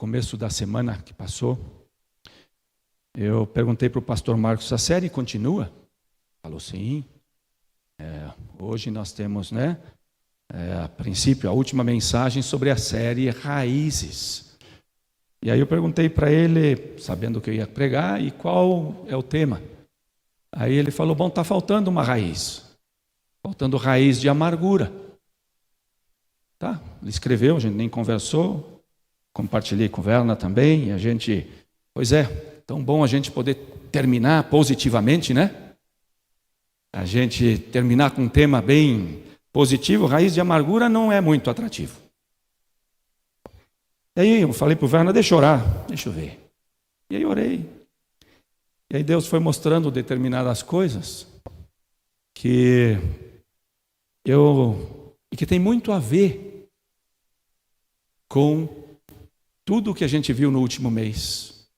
começo da semana que passou, eu perguntei para o pastor Marcos, a série continua? Falou sim. Hoje nós temos, a princípio, a última mensagem sobre a série Raízes. E aí eu perguntei para ele, sabendo que eu ia pregar, e qual é o tema? Aí ele falou, bom, está faltando uma raiz. Faltando raiz de amargura. Tá, ele escreveu, a gente nem conversou, compartilhei com Verna também, e a gente, pois é, tão bom a gente poder terminar positivamente, né? A gente terminar com um tema bem positivo, raiz de amargura não é muito atrativo. E aí eu falei para o Verna, deixa eu orar, deixa eu ver. E aí orei. E aí Deus foi mostrando determinadas coisas que tem muito a ver com tudo o que a gente viu no último mês.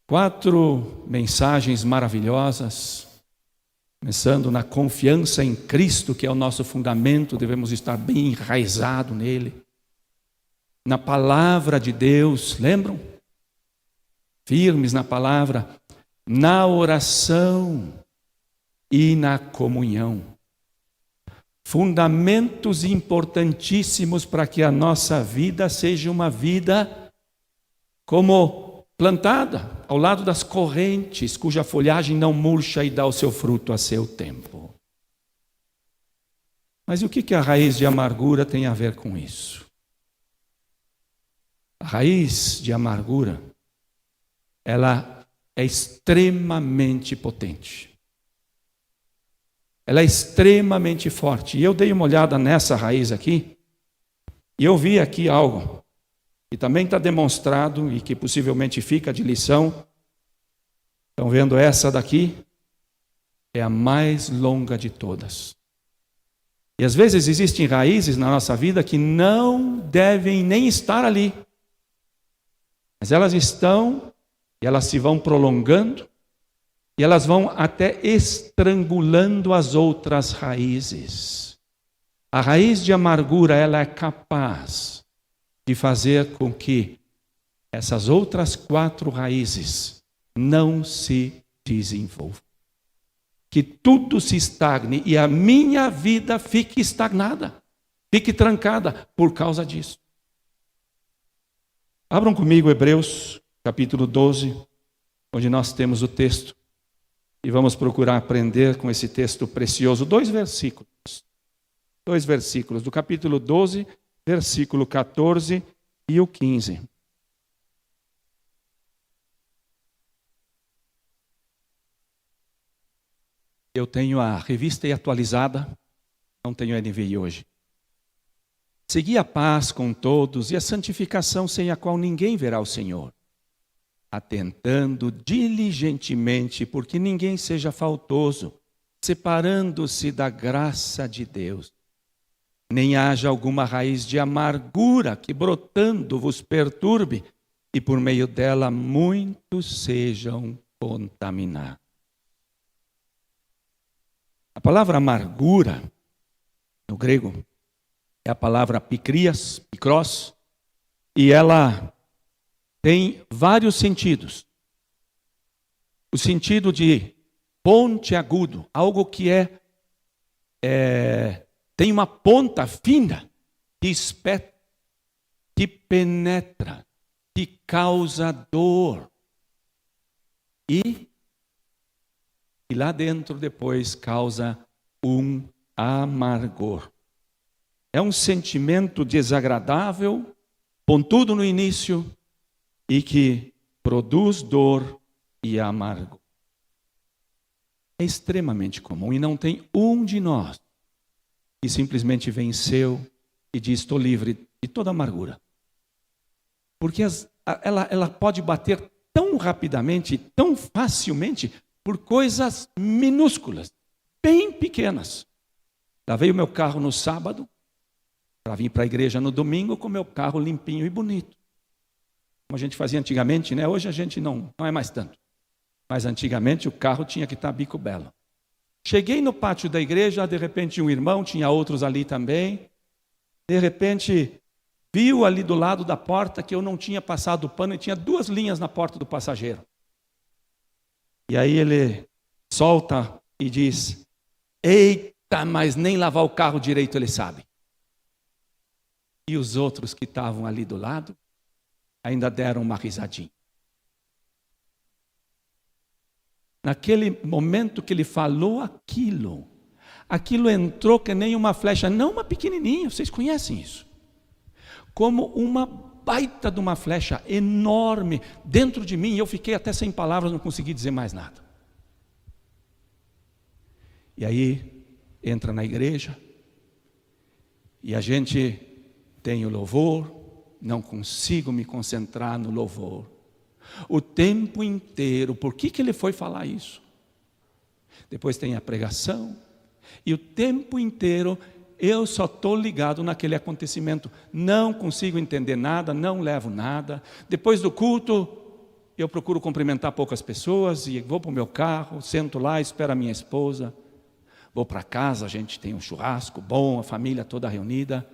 4 mensagens maravilhosas, começando na confiança em Cristo, que é o nosso fundamento, devemos estar bem enraizado nele. Na palavra de Deus, lembram? Firmes na palavra, na oração e na comunhão. Fundamentos importantíssimos para que a nossa vida seja uma vida como plantada ao lado das correntes, cuja folhagem não murcha e dá o seu fruto a seu tempo. Mas o que a raiz de amargura tem a ver com isso? A raiz de amargura, ela é extremamente potente. Ela é extremamente forte. E eu dei uma olhada nessa raiz aqui, e eu vi aqui algo que também está demonstrado e que possivelmente fica de lição. Estão vendo essa daqui? É a mais longa de todas. E às vezes existem raízes na nossa vida que não devem nem estar ali. Mas elas estão e elas se vão prolongando. E elas vão até estrangulando as outras raízes. A raiz de amargura, ela é capaz de fazer com que essas outras 4 raízes não se desenvolvam. Que tudo se estagne e a minha vida fique estagnada, fique trancada por causa disso. Abram comigo Hebreus, capítulo 12, onde nós temos o texto. E vamos procurar aprender com esse texto precioso. 2 versículos. 2 versículos do capítulo 12, versículo 14 e o 15. Eu tenho a revista e atualizada, não tenho a NVI hoje. Segui a paz com todos e a santificação sem a qual ninguém verá o Senhor. Atentando diligentemente, porque ninguém seja faltoso, separando-se da graça de Deus. Nem haja alguma raiz de amargura que brotando vos perturbe, e por meio dela muitos sejam contaminados. A palavra amargura, no grego, é a palavra pikrias, pikros, e ela tem vários sentidos. O sentido de ponte agudo, algo que tem uma ponta fina que espeta, que penetra, que causa dor. E lá dentro depois causa um amargor. É um sentimento desagradável, pontudo no início, e que produz dor e amargo. É extremamente comum e não tem um de nós que simplesmente venceu e diz, estou livre de toda amargura. Porque ela pode bater tão rapidamente, tão facilmente, por coisas minúsculas, bem pequenas. Lavei o meu carro no sábado, para vir para a igreja no domingo com o meu carro limpinho e bonito. Como a gente fazia antigamente, né? Hoje a gente não é mais tanto. Mas antigamente o carro tinha que estar bico belo. Cheguei no pátio da igreja, de repente um irmão, tinha outros ali também. De repente viu ali do lado da porta que eu não tinha passado o pano e tinha 2 linhas na porta do passageiro. E aí ele solta e diz: eita, mas nem lavar o carro direito ele sabe. E os outros que estavam ali do lado ainda deram uma risadinha. Naquele momento que ele falou aquilo entrou que nem uma flecha, não uma pequenininha, vocês conhecem isso, como uma baita de uma flecha enorme dentro de mim, e eu fiquei até sem palavras, não consegui dizer mais nada. E aí entra na igreja e a gente tem o louvor, não consigo me concentrar no louvor o tempo inteiro. Por que ele foi falar isso? Depois tem a pregação e o tempo inteiro eu só estou ligado naquele acontecimento, não consigo entender nada, não levo nada. Depois do culto eu procuro cumprimentar poucas pessoas e vou para o meu carro, sento lá, espero a minha esposa, vou para casa, a gente tem um churrasco bom, a família toda reunida,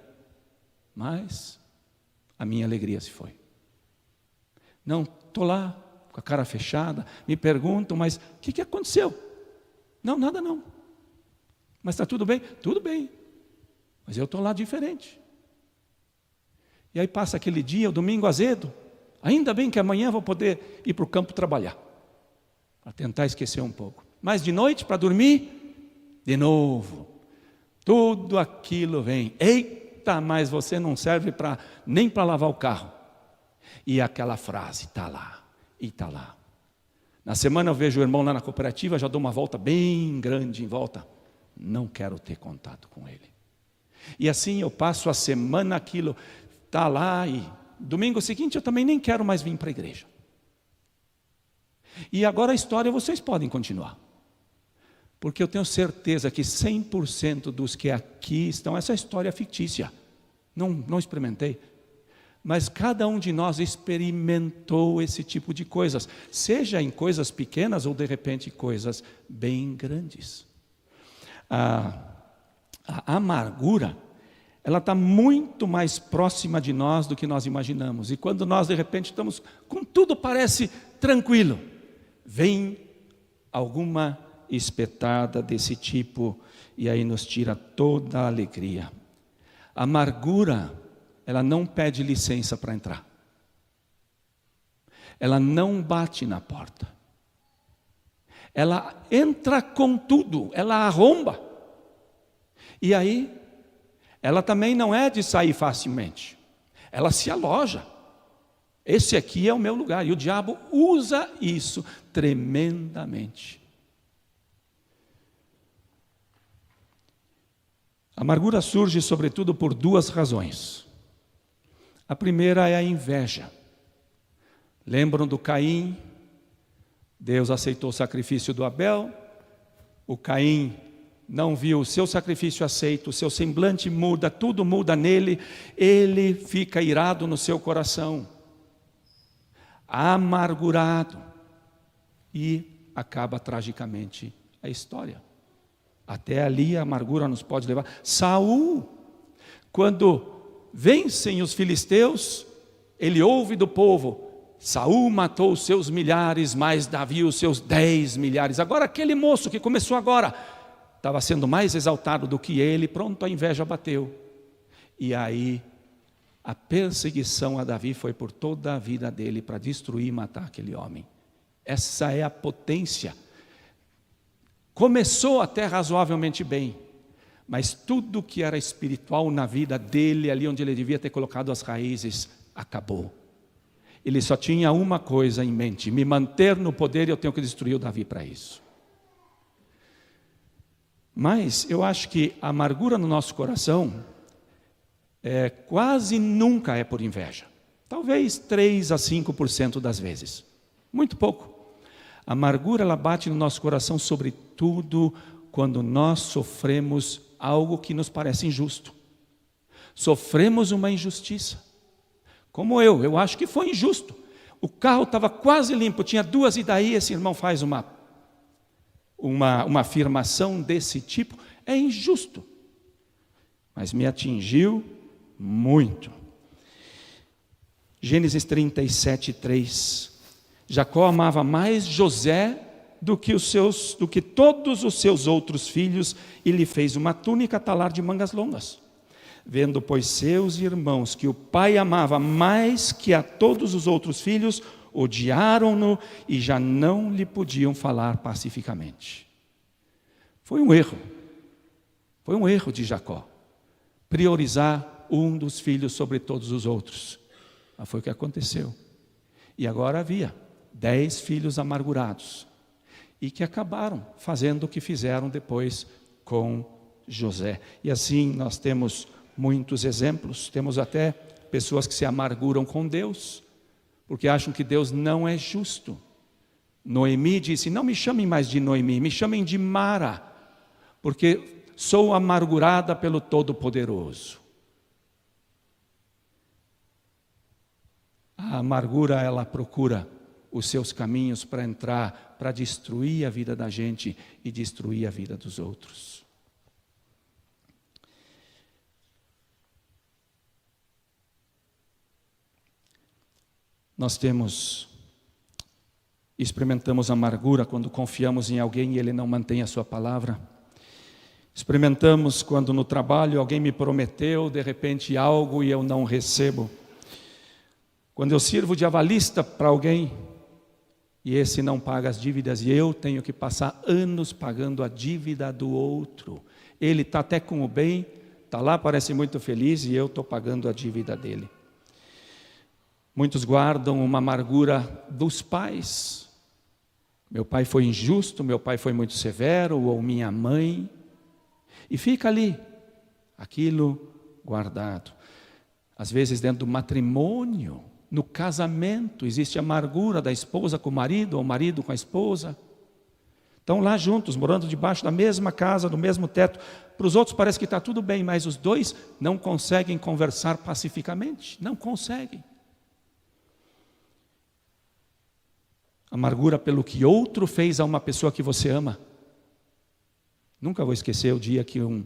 mas a minha alegria se foi. Não, estou lá com a cara fechada, me perguntam, mas o que aconteceu? Não, nada não. Mas está tudo bem? Tudo bem. Mas eu estou lá diferente. E aí passa aquele dia, o domingo azedo, ainda bem que amanhã vou poder ir para o campo trabalhar, para tentar esquecer um pouco. Mas de noite, para dormir, de novo, tudo aquilo vem. Eita, mas você não serve nem para lavar o carro. E aquela frase, está lá, e está lá. Na semana eu vejo o irmão lá na cooperativa, já dou uma volta bem grande em volta. Não quero ter contato com ele. E assim eu passo a semana, aquilo está lá, e domingo seguinte eu também nem quero mais vir para a igreja. E agora a história vocês podem continuar. Porque eu tenho certeza que 100% dos que aqui estão, essa história é fictícia. Não experimentei. Mas cada um de nós experimentou esse tipo de coisas, seja em coisas pequenas ou de repente coisas bem grandes. A amargura, ela está muito mais próxima de nós do que nós imaginamos. E quando nós de repente estamos com tudo parece tranquilo, vem alguma espetada desse tipo e aí nos tira toda a alegria. A amargura, ela não pede licença para entrar. Ela não bate na porta. Ela entra com tudo, ela arromba. E aí, ela também não é de sair facilmente. Ela se aloja. Esse aqui é o meu lugar. E o diabo usa isso tremendamente. A amargura surge sobretudo por 2 razões. A primeira é a inveja. Lembram do Caim? Deus aceitou o sacrifício do Abel. O Caim não viu o seu sacrifício aceito, o seu semblante muda, tudo muda nele. Ele fica irado no seu coração, amargurado, e acaba tragicamente a história. Até ali a amargura nos pode levar. Saul, quando vencem os filisteus, ele ouve do povo: Saul matou os seus milhares, mas Davi os seus 10 milhares. Agora aquele moço que começou agora, estava sendo mais exaltado do que ele, pronto, a inveja bateu. E aí, a perseguição a Davi foi por toda a vida dele, para destruir e matar aquele homem. Essa é a potência. Começou até razoavelmente bem, mas tudo que era espiritual na vida dele, ali onde ele devia ter colocado as raízes, acabou. Ele só tinha uma coisa em mente: me manter no poder, e eu tenho que destruir o Davi para isso. Mas eu acho que a amargura no nosso coração quase nunca é por inveja. Talvez 3 a 5% das vezes. Muito pouco. A amargura, ela bate no nosso coração sobretudo quando nós sofremos algo que nos parece injusto. Sofremos uma injustiça. Como eu acho que foi injusto. O carro estava quase limpo, tinha 2, e daí esse irmão faz uma afirmação desse tipo. É injusto. Mas me atingiu muito. Gênesis 37:3. Jacó amava mais José do que todos os seus outros filhos, e lhe fez uma túnica talar de mangas longas. Vendo, pois, seus irmãos que o pai amava mais que a todos os outros filhos, odiaram-no e já não lhe podiam falar pacificamente. Foi um erro de Jacó, priorizar um dos filhos sobre todos os outros. Mas foi o que aconteceu. E agora havia 10 filhos amargurados, e que acabaram fazendo o que fizeram depois com José. E assim nós temos muitos exemplos. Temos até pessoas que se amarguram com Deus, porque acham que Deus não é justo. Noemi disse: não me chamem mais de Noemi, me chamem de Mara, porque sou amargurada pelo Todo-Poderoso. A amargura, ela procura os seus caminhos para entrar, para destruir a vida da gente e destruir a vida dos outros. Nós experimentamos amargura quando confiamos em alguém e ele não mantém a sua palavra. Experimentamos quando no trabalho alguém me prometeu de repente algo e eu não recebo. Quando eu sirvo de avalista para alguém e esse não paga as dívidas e eu tenho que passar anos pagando a dívida do outro. Ele está até com o bem, está lá, parece muito feliz e eu estou pagando a dívida dele. Muitos guardam uma amargura dos pais. Meu pai foi injusto, meu pai foi muito severo, ou minha mãe. E fica ali, aquilo guardado. Às vezes dentro do matrimônio, no casamento, existe amargura da esposa com o marido, ou o marido com a esposa. Estão lá juntos, morando debaixo da mesma casa, do mesmo teto. Para os outros parece que está tudo bem, mas os dois não conseguem conversar pacificamente. Não conseguem. Amargura pelo que outro fez a uma pessoa que você ama. Nunca vou esquecer o dia que um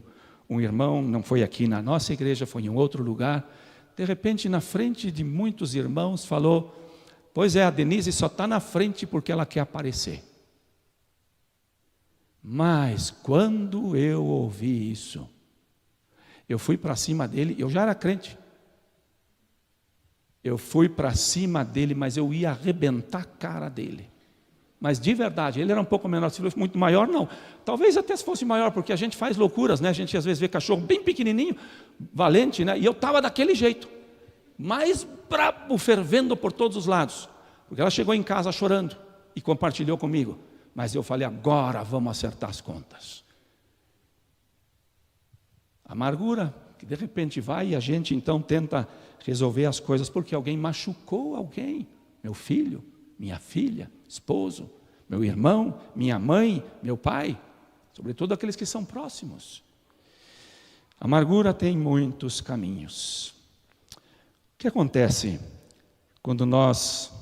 irmão, não foi aqui na nossa igreja, foi em outro lugar, de repente na frente de muitos irmãos falou: pois é, a Denise só está na frente porque ela quer aparecer. Mas quando eu ouvi isso, eu fui para cima dele, eu já era crente. Eu fui para cima dele, mas eu ia arrebentar a cara dele. Mas de verdade, ele era um pouco menor, se fosse muito maior, não. Talvez até se fosse maior, porque a gente faz loucuras, né? A gente às vezes vê cachorro bem pequenininho, valente, né? E eu estava daquele jeito, mais brabo, fervendo por todos os lados. Porque ela chegou em casa chorando e compartilhou comigo. Mas eu falei: agora vamos acertar as contas. Amargura, que de repente vai e a gente então tenta resolver as coisas porque alguém machucou alguém. Meu filho, minha filha, esposo, meu irmão, minha mãe, meu pai, sobretudo aqueles que são próximos. A amargura tem muitos caminhos. O que acontece quando nós...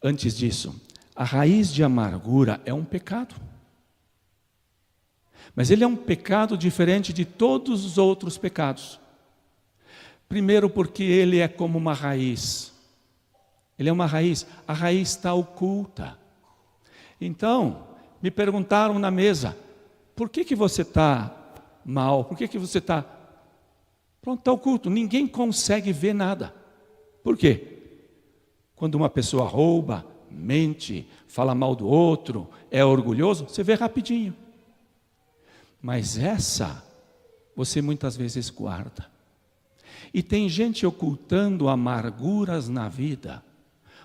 antes disso, a raiz de amargura é um pecado. Mas ele é um pecado diferente de todos os outros pecados. Primeiro porque ele é como uma raiz. Ele é uma raiz. A raiz está oculta. Então, me perguntaram na mesa: por que você está mal? Por que você está... Pronto, está oculto. Ninguém consegue ver nada. Por quê? Quando uma pessoa rouba, mente, fala mal do outro, é orgulhoso, você vê rapidinho. Mas essa, você muitas vezes guarda. E tem gente ocultando amarguras na vida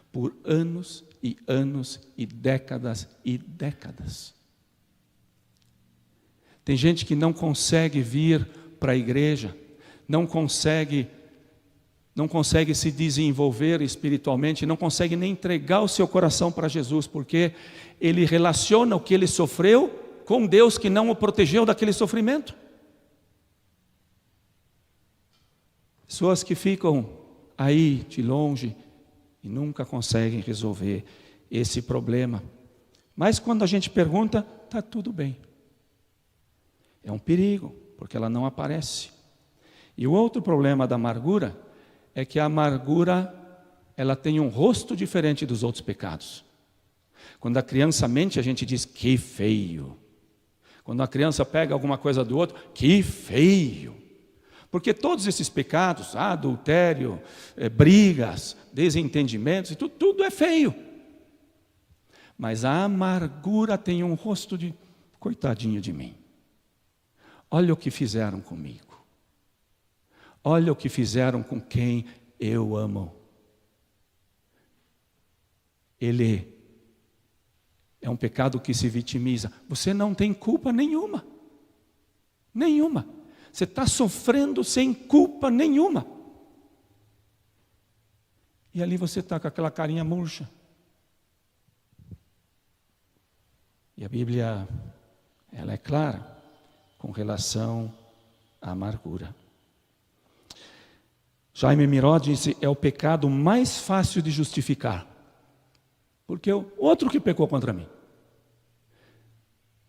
por anos e anos e décadas e décadas. Tem gente que não consegue vir para a igreja, não consegue se desenvolver espiritualmente, não consegue nem entregar o seu coração para Jesus, porque ele relaciona o que ele sofreu com Deus que não o protegeu daquele sofrimento. Pessoas que ficam aí de longe e nunca conseguem resolver esse problema. Mas quando a gente pergunta, está tudo bem. É um perigo, porque ela não aparece. E o outro problema da amargura é que a amargura, ela tem um rosto diferente dos outros pecados. Quando a criança mente, a gente diz, que feio. Quando a criança pega alguma coisa do outro, que feio. Porque todos esses pecados, adultério, brigas, desentendimentos, tudo é feio. Mas a amargura tem um rosto de, coitadinho de mim. Olha o que fizeram comigo. Olha o que fizeram com quem eu amo. Ele é um pecado que se vitimiza. Você não tem culpa nenhuma. Nenhuma. Você está sofrendo sem culpa nenhuma. E ali você está com aquela carinha murcha. E a Bíblia, ela é clara com relação à amargura. Jaime Miró disse, é o pecado mais fácil de justificar. Porque o outro que pecou contra mim.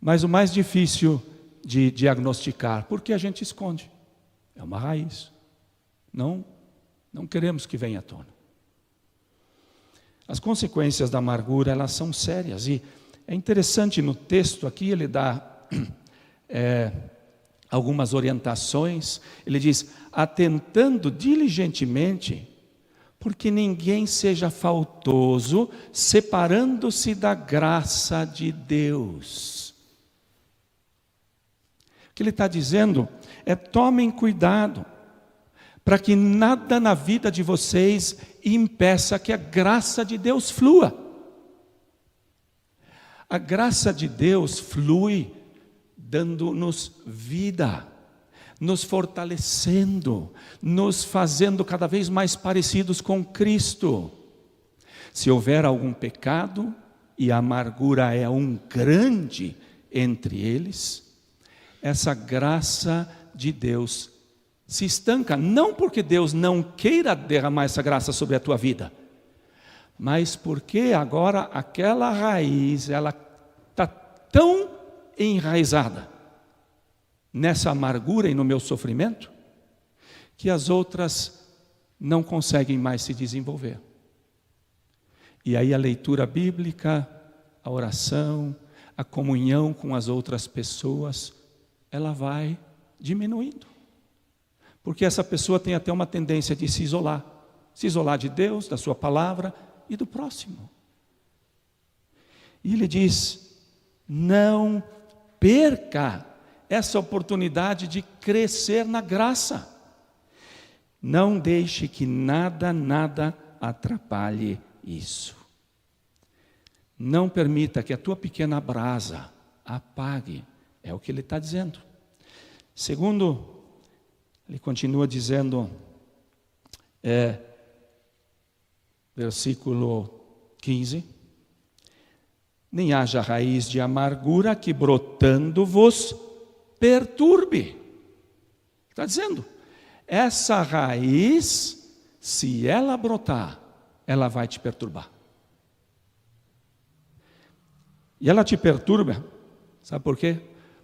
Mas o mais difícil de diagnosticar, porque a gente esconde. É uma raiz. Não queremos que venha à tona. As consequências da amargura, elas são sérias. E é interessante no texto aqui, ele dá algumas orientações. Ele diz, atentando diligentemente, porque ninguém seja faltoso, separando-se da graça de Deus. O que ele está dizendo é, tomem cuidado, para que nada na vida de vocês impeça que a graça de Deus flua. A graça de Deus flui dando-nos vida, nos fortalecendo, nos fazendo cada vez mais parecidos com Cristo. Se houver algum pecado, e a amargura é um grande entre eles, essa graça de Deus se estanca, não porque Deus não queira derramar essa graça sobre a tua vida, mas porque agora aquela raiz, ela está tão enraizada nessa amargura e no meu sofrimento, que as outras não conseguem mais se desenvolver. E aí a leitura bíblica, a oração, a comunhão com as outras pessoas, ela vai diminuindo. Porque essa pessoa tem até uma tendência de se isolar de Deus, da sua palavra e do próximo. E ele diz, não perca essa oportunidade de crescer na graça. Não deixe que nada atrapalhe isso. Não permita que a tua pequena brasa apague. É o que ele está dizendo. Segundo, ele continua dizendo, versículo 15, nem haja raiz de amargura que brotando vos perturbe. Está dizendo, essa raiz, se ela brotar, ela vai te perturbar. E ela te perturba, sabe por quê?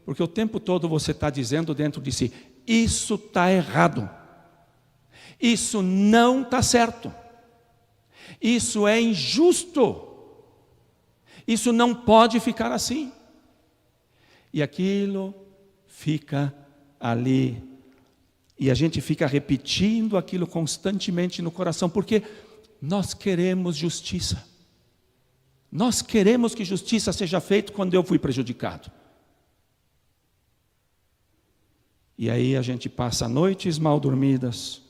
Porque o tempo todo você está dizendo dentro de si, isso está errado, isso não está certo, isso é injusto, isso não pode ficar assim. E aquilo fica ali, e a gente fica repetindo aquilo constantemente no coração, porque nós queremos justiça. Nós queremos que justiça seja feita quando eu fui prejudicado. E aí a gente passa noites mal dormidas,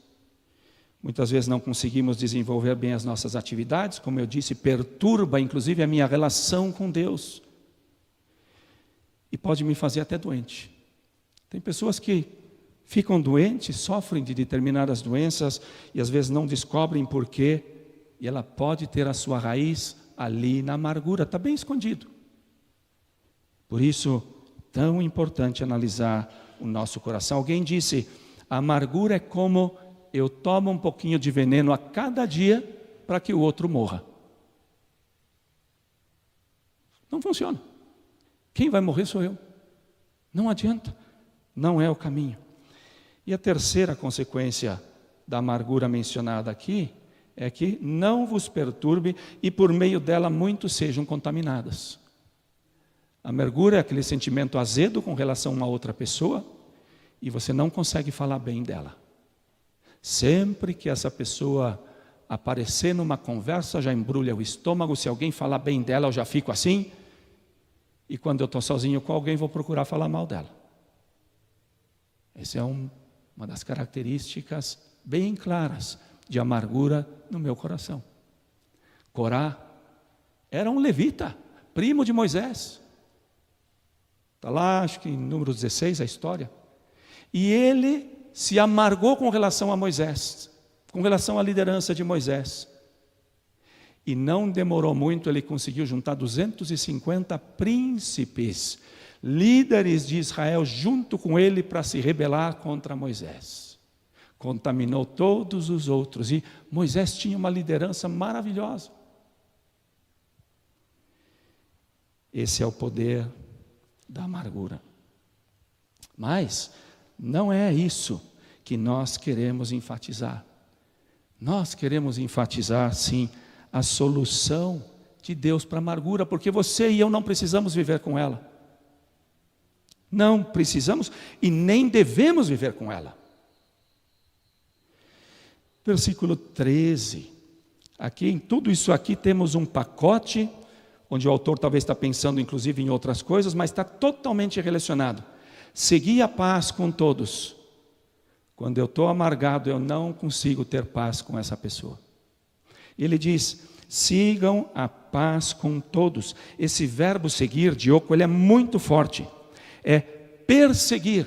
muitas vezes não conseguimos desenvolver bem as nossas atividades, como eu disse, perturba inclusive a minha relação com Deus. E pode me fazer até doente. Tem pessoas que ficam doentes, sofrem de determinadas doenças e às vezes não descobrem porquê, e ela pode ter a sua raiz ali na amargura, está bem escondido. Por isso, tão importante analisar o nosso coração. Alguém disse, a amargura é como eu tomo um pouquinho de veneno a cada dia para que o outro morra. Não funciona. Quem vai morrer sou eu. Não adianta. Não é o caminho. E a terceira consequência da amargura mencionada aqui é que não vos perturbe e por meio dela muitos sejam contaminados. A amargura é aquele sentimento azedo com relação a uma outra pessoa e você não consegue falar bem dela. Sempre que essa pessoa aparecer numa conversa, já embrulha o estômago. Se alguém falar bem dela, eu já fico assim. E quando eu estou sozinho com alguém, vou procurar falar mal dela. Essa é uma das características bem claras de amargura no meu coração. Corá era um levita, primo de Moisés. Está lá, acho que em Números 16 a história. E ele se amargou com relação a Moisés, com relação à liderança de Moisés. E não demorou muito, ele conseguiu juntar 250 príncipes, líderes de Israel, junto com ele para se rebelar contra Moisés. Contaminou todos os outros e Moisés tinha uma liderança maravilhosa. Esse é o poder da amargura. Mas não é isso que nós queremos enfatizar. Nós queremos enfatizar, sim, a solução de Deus para a amargura, porque você e eu não precisamos viver com ela. Não precisamos e nem devemos viver com ela. Versículo 13. Aqui, em tudo isso aqui, temos um pacote, onde o autor talvez está pensando inclusive em outras coisas, mas está totalmente relacionado. Segui a paz com todos. Quando eu estou amargado, eu não consigo ter paz com essa pessoa. Ele diz, sigam a paz com todos. Esse verbo seguir, Dioco, ele é muito forte. É perseguir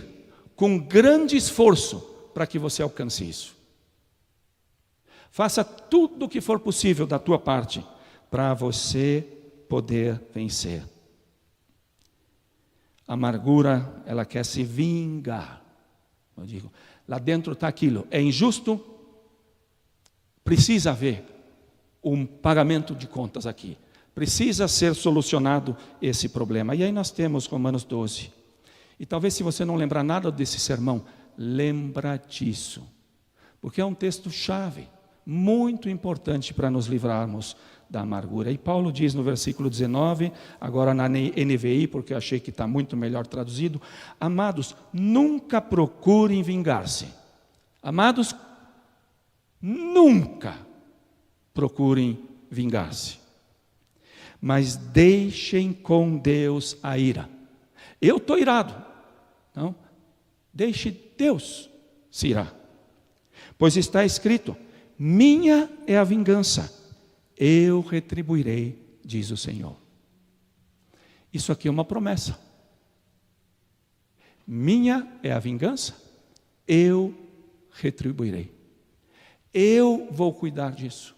com grande esforço para que você alcance isso. Faça tudo o que for possível da tua parte para você poder vencer. A amargura, ela quer se vingar. Eu digo, lá dentro está aquilo, é injusto, precisa haver um pagamento de contas aqui. Precisa ser solucionado esse problema. E aí nós temos Romanos 12. E talvez se você não lembrar nada desse sermão, lembra disso. Porque é um texto-chave, muito importante para nos livrarmos da amargura. E Paulo diz no versículo 19, agora na NVI, porque eu achei que está muito melhor traduzido, amados, nunca procurem vingar-se. Amados, nunca procurem vingar-se. Mas deixem com Deus a ira. Eu estou irado. Não, deixe Deus se irar. Pois está escrito, minha é a vingança, eu retribuirei, diz o Senhor. Isso aqui é uma promessa. Minha é a vingança, eu retribuirei. Eu vou cuidar disso.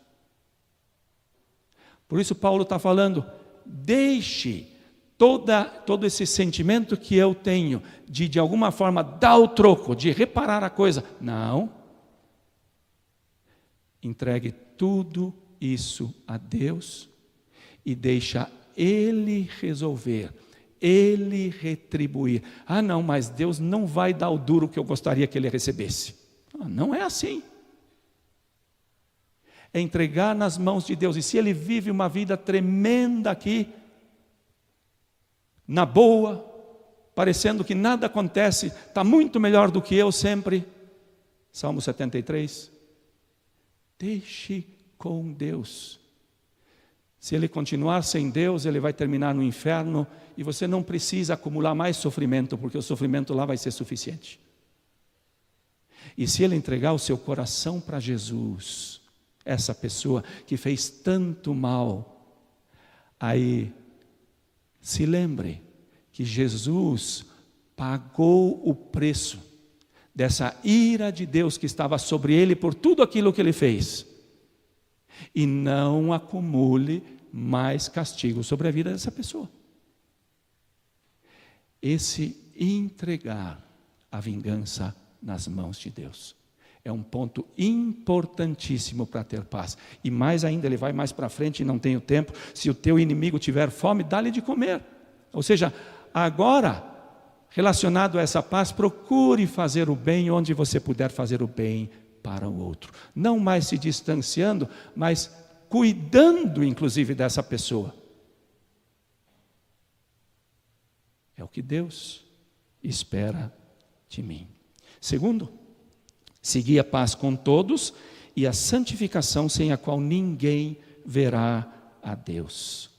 Por isso Paulo está falando, deixe todo esse sentimento que eu tenho, de alguma forma dar o troco, de reparar a coisa. Não. Entregue tudo isso a Deus e deixa Ele resolver, Ele retribuir. Ah não, mas Deus não vai dar o duro que eu gostaria que Ele recebesse. Não é assim. É entregar nas mãos de Deus. E se Ele vive uma vida tremenda aqui, na boa, parecendo que nada acontece, está muito melhor do que eu sempre. Salmo 73. Deixe com Deus. Se ele continuar sem Deus, ele vai terminar no inferno e você não precisa acumular mais sofrimento, porque o sofrimento lá vai ser suficiente. E se ele entregar o seu coração para Jesus, essa pessoa que fez tanto mal, aí se lembre que Jesus pagou o preço dessa ira de Deus que estava sobre ele por tudo aquilo que ele fez. E não acumule mais castigo sobre a vida dessa pessoa. Esse entregar a vingança nas mãos de Deus é um ponto importantíssimo para ter paz. E mais ainda, ele vai mais para frente e não tem o tempo. Se o teu inimigo tiver fome, dá-lhe de comer. Ou seja, agora relacionado a essa paz, procure fazer o bem onde você puder fazer o bem para o outro. Não mais se distanciando, mas cuidando inclusive dessa pessoa. É o que Deus espera de mim. Segundo, seguir a paz com todos e a santificação sem a qual ninguém verá a Deus.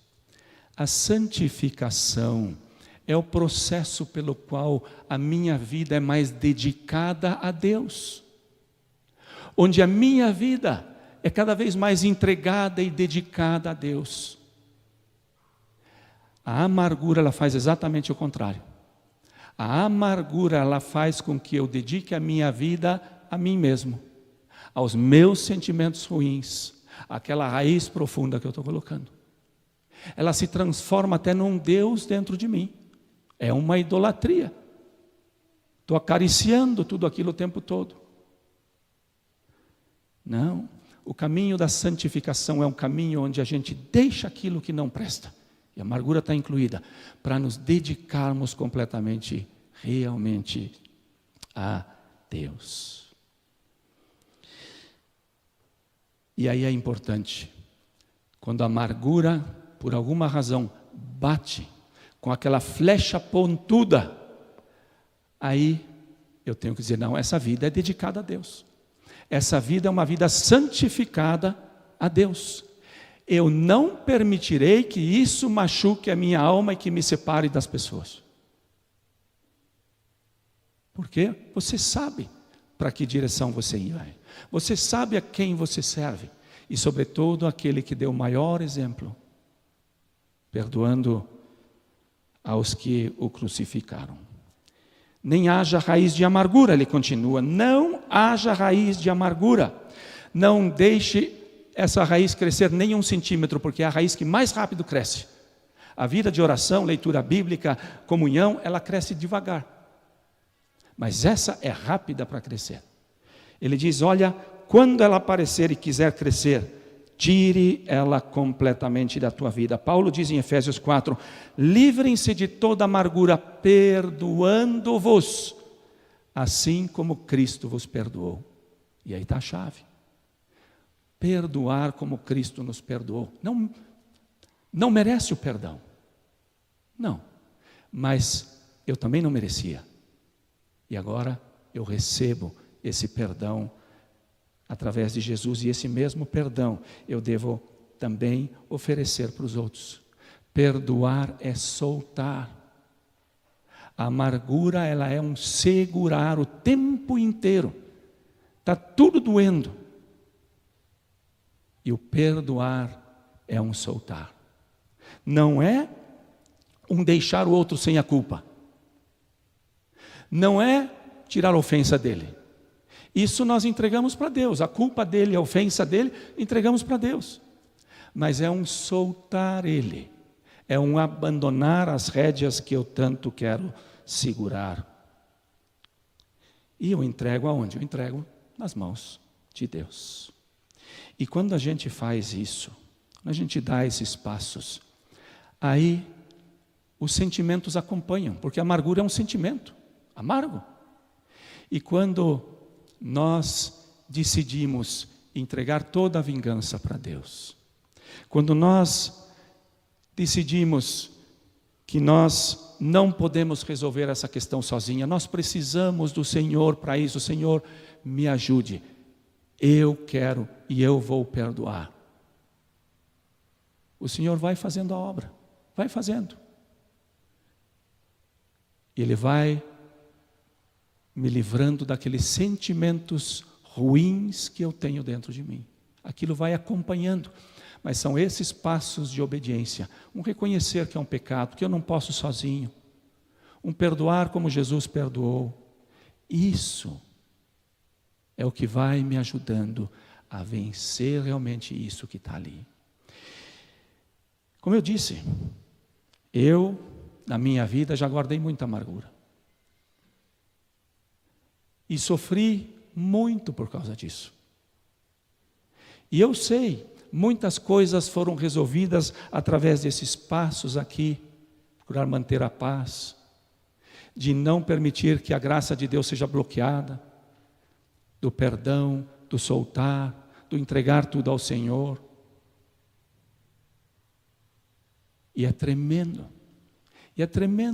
A santificação é o processo pelo qual a minha vida é mais dedicada a Deus. Onde a minha vida é cada vez mais entregada e dedicada a Deus. A amargura, ela faz exatamente o contrário. A amargura, ela faz com que eu dedique a minha vida a mim mesmo, aos meus sentimentos ruins, àquela raiz profunda que eu estou colocando. Ela se transforma até num Deus dentro de mim. É uma idolatria. Estou acariciando tudo aquilo o tempo todo. Não, o caminho da santificação é um caminho onde a gente deixa aquilo que não presta, e a amargura está incluída, para nos dedicarmos completamente, realmente a Deus. E aí é importante, quando a amargura, por alguma razão, bate com aquela flecha pontuda, aí eu tenho que dizer, não, essa vida é dedicada a Deus. Essa vida é uma vida santificada a Deus. Eu não permitirei que isso machuque a minha alma e que me separe das pessoas. Porque você sabe para que direção você vai. Você sabe a quem você serve. E sobretudo aquele que deu o maior exemplo, perdoando aos que o crucificaram. Nem haja raiz de amargura, ele continua, não haja raiz de amargura, não deixe essa raiz crescer nem 1 centímetro, porque é a raiz que mais rápido cresce. A vida de oração, leitura bíblica, comunhão, ela cresce devagar, mas essa é rápida para crescer. Ele diz, olha, quando ela aparecer e quiser crescer, tire ela completamente da tua vida. Paulo diz em Efésios 4, livrem-se de toda amargura, perdoando-vos, assim como Cristo vos perdoou. E aí está a chave. Perdoar como Cristo nos perdoou. Não merece o perdão. Não. Mas eu também não merecia. E agora eu recebo esse perdão através de Jesus, e esse mesmo perdão eu devo também oferecer para os outros. Perdoar é soltar. A amargura, ela é um segurar o tempo inteiro. Está tudo doendo. E o perdoar é um soltar. Não é um deixar o outro sem a culpa. Não é tirar a ofensa dele. Isso nós entregamos para Deus, a culpa dele, a ofensa dele, entregamos para Deus. Mas é um soltar ele, é um abandonar as rédeas que eu tanto quero segurar. E eu entrego aonde? Eu entrego nas mãos de Deus. E quando a gente faz isso, a gente dá esses passos, aí os sentimentos acompanham, porque a amargura é um sentimento amargo. E quando nós decidimos entregar toda a vingança para Deus, quando nós decidimos que nós não podemos resolver essa questão sozinha, nós precisamos do Senhor para isso. Senhor, me ajude, eu quero e eu vou perdoar. O Senhor vai fazendo a obra, vai fazendo. Ele vai me livrando daqueles sentimentos ruins que eu tenho dentro de mim. Aquilo vai acompanhando, mas são esses passos de obediência. Um reconhecer que é um pecado, que eu não posso sozinho. Um perdoar como Jesus perdoou. Isso é o que vai me ajudando a vencer realmente isso que está ali. Como eu disse, eu, na minha vida, já guardei muita amargura. E sofri muito por causa disso. E eu sei, muitas coisas foram resolvidas através desses passos aqui, procurar manter a paz. de não permitir que a graça de Deus seja bloqueada, do perdão, do soltar, do entregar tudo ao Senhor. E é tremendo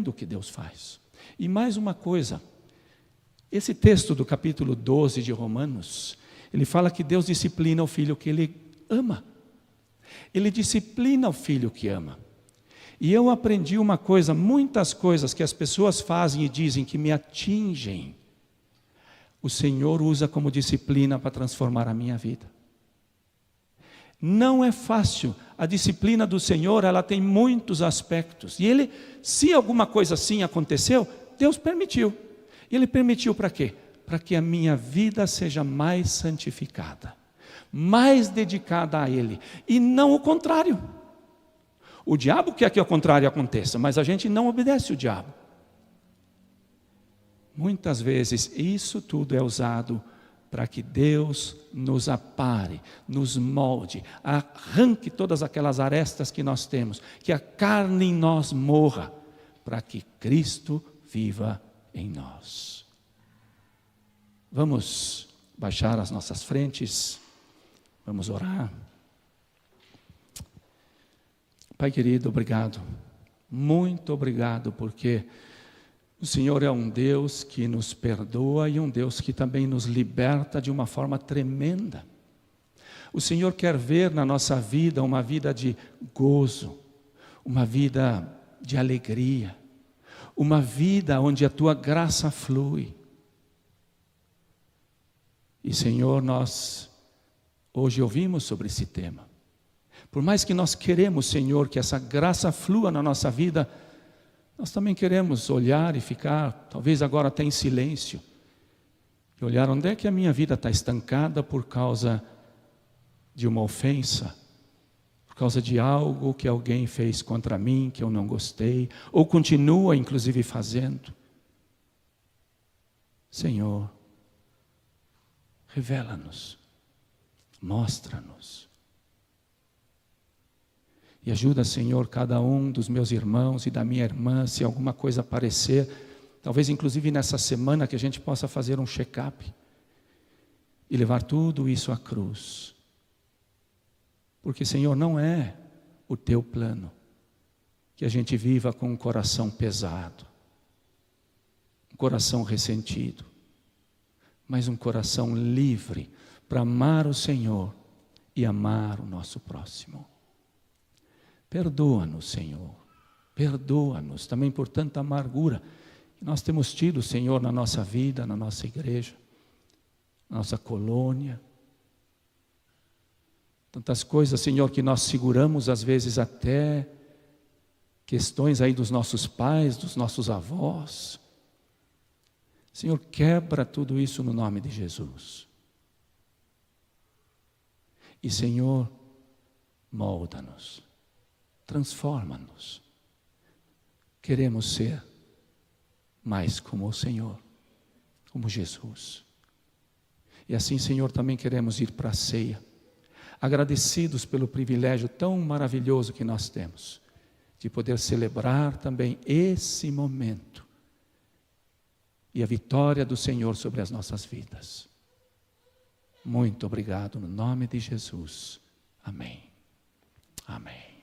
o que Deus faz. E mais uma coisa, esse texto do capítulo 12 de Romanos, ele fala que Deus disciplina o filho que Ele ama. Ele disciplina o filho que ama. E eu aprendi uma coisa, muitas coisas que as pessoas fazem e dizem que me atingem, o Senhor usa como disciplina para transformar a minha vida. Não é fácil, a disciplina do Senhor, ela tem muitos aspectos. E Ele, se alguma coisa assim aconteceu, Deus permitiu. E Ele permitiu para quê? Para que a minha vida seja mais santificada, mais dedicada a Ele, e não o contrário. O diabo quer que o contrário aconteça, mas a gente não obedece o diabo. Muitas vezes isso tudo é usado para que Deus nos apare, nos molde, arranque todas aquelas arestas que nós temos, que a carne em nós morra, para que Cristo viva em nós. Vamos baixar as nossas frentes, vamos orar. Pai querido, obrigado, muito obrigado, porque o Senhor é um Deus que nos perdoa e um Deus que também nos liberta de uma forma tremenda. O Senhor quer ver na nossa vida uma vida de gozo, uma vida de alegria, uma vida onde a Tua graça flui. E Senhor, nós hoje ouvimos sobre esse tema. Por mais que nós queremos, Senhor, que essa graça flua na nossa vida, nós também queremos olhar e ficar, talvez agora até em silêncio, e olhar onde é que a minha vida está estancada por causa de uma ofensa, por causa de algo que alguém fez contra mim, que eu não gostei, ou continua inclusive fazendo. Senhor, revela-nos, mostra-nos. E ajuda, Senhor, cada um dos meus irmãos e da minha irmã, se alguma coisa aparecer, talvez inclusive nessa semana que a gente possa fazer um check-up e levar tudo isso à cruz. Porque, Senhor, não é o Teu plano que a gente viva com um coração pesado, um coração ressentido, mas um coração livre para amar o Senhor e amar o nosso próximo. Perdoa-nos, Senhor, perdoa-nos também por tanta amargura que nós temos tido, Senhor, na nossa vida, na nossa igreja, na nossa colônia. Tantas coisas, Senhor, que nós seguramos às vezes até questões aí dos nossos pais, dos nossos avós. Senhor, quebra tudo isso no nome de Jesus. E, Senhor, molda-nos. Transforma-nos. Queremos ser mais como o Senhor, como Jesus. E assim, Senhor, também queremos ir para a ceia, agradecidos pelo privilégio tão maravilhoso que nós temos, de poder celebrar também esse momento e a vitória do Senhor sobre as nossas vidas. Muito obrigado, no nome de Jesus. Amém. Amém.